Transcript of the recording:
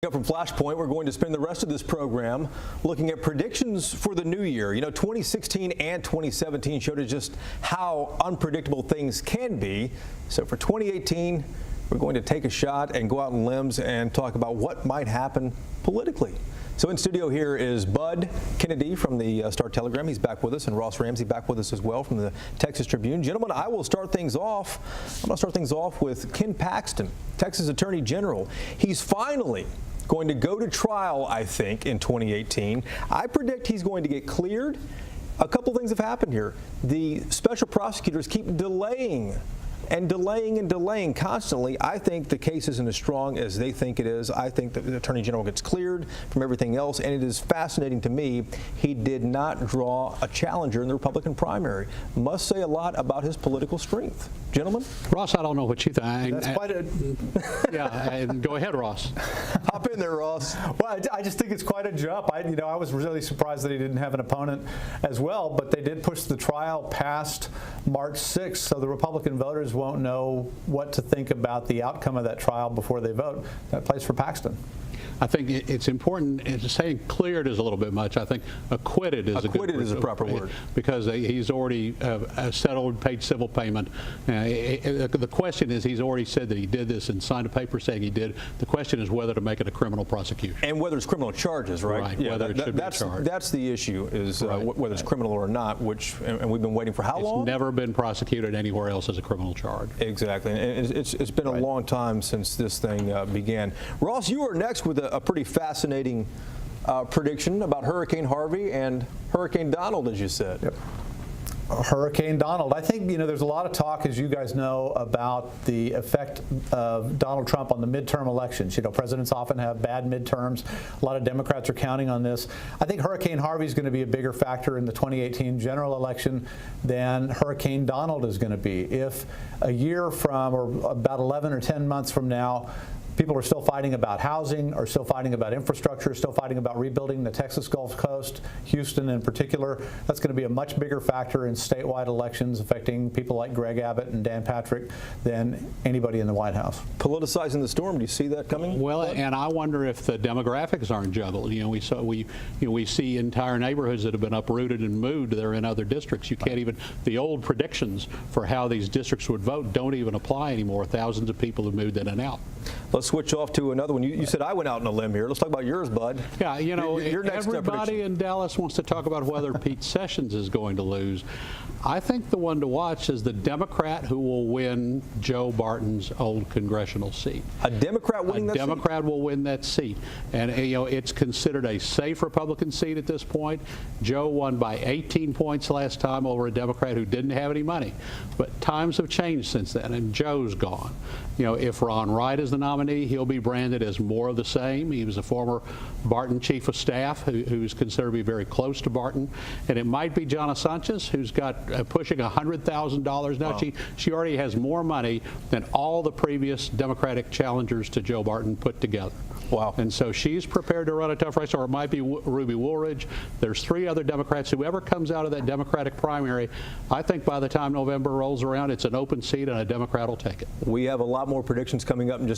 Now from Flashpoint, we're going to spend the rest of this program looking at predictions for the new year. You know, 2016 and 2017 showed us just how unpredictable things can be. So for 2018, we're going to take a shot and go out on limbs and talk about what might happen politically. So in studio here is Bud Kennedy from the Star-Telegram. He's back with us, and Ross Ramsey back with us as well from the Texas Tribune. Gentlemen, I will start things off. I'm going to start things off with Ken Paxton, Texas Attorney General. He's finally going to go to trial, I think, in 2018. I predict he's going to get cleared. A couple things have happened here. The special prosecutors keep delaying and delaying constantly. I think the case isn't as strong as they think it is. I think that the Attorney General gets cleared from everything else, and it is fascinating to me he did not draw a challenger in the Republican primary. Must say a lot about his political strength. Gentlemen? Ross, I don't know what you think. That's quite a... Yeah, go ahead, Ross. Hop in there, Ross. Well, I just think it's quite a jump. I was really surprised that he didn't have an opponent as well, but they did push the trial past March 6th, so the Republican voters won't know what to think about the outcome of that trial before they vote. That plays for Paxton. I think it's important. Saying cleared is a little bit much. I think acquitted is a proper word, because he's already settled, paid civil payment. The question is, he's already said that he did this and signed a paper saying he did. The question is whether to make it a criminal prosecution and whether it's criminal charges, right? Right. Yeah, whether it should be charged. That's the issue, is Right. Whether it's criminal or not. And we've been waiting for how long? It's never been prosecuted anywhere else as a criminal charge. Exactly, and it's been a long time since this thing began. Ross, you are next with a pretty fascinating prediction about Hurricane Harvey and Hurricane Donald, as you said. Yep. Hurricane Donald. I think, there's a lot of talk, as you guys know, about the effect of Donald Trump on the midterm elections. Presidents often have bad midterms. A lot of Democrats are counting on this. I think Hurricane Harvey is going to be a bigger factor in the 2018 general election than Hurricane Donald is going to be. If a year from, or about 11 or 10 months from now, people are still fighting about housing, are still fighting about infrastructure, still fighting about rebuilding the Texas Gulf Coast, Houston in particular. That's going to be a much bigger factor in statewide elections affecting people like Greg Abbott and Dan Patrick than anybody in the White House. Politicizing the storm, do you see that coming? Well, and I wonder if the demographics aren't juggled. We see entire neighborhoods that have been uprooted and moved. They're in other districts. You can't even, the old predictions for how these districts would vote don't even apply anymore. Thousands of people have moved in and out. Let's switch off to another one. You said I went out on a limb here. Let's talk about yours, Bud. Yeah, your next everybody in Dallas wants to talk about whether Pete Sessions is going to lose. I think the one to watch is the Democrat who will win Joe Barton's old congressional seat. A Democrat winning that seat? A Democrat will win that seat. And, it's considered a safe Republican seat at this point. Joe won by 18 points last time over a Democrat who didn't have any money. But times have changed since then, and Joe's gone. If Ron Wright is the nominee, he'll be branded as more of the same. He was a former Barton chief of staff who's considered to be very close to Barton. And it might be Jonna Sanchez, who's got pushing $100,000 now. Wow. She already has more money than all the previous Democratic challengers to Joe Barton put together. Wow. And so she's prepared to run a tough race, or it might be Ruby Woolridge. There's three other Democrats. Whoever comes out of that Democratic primary, I think by the time November rolls around, it's an open seat and a Democrat will take it. We have a lot more predictions coming up in just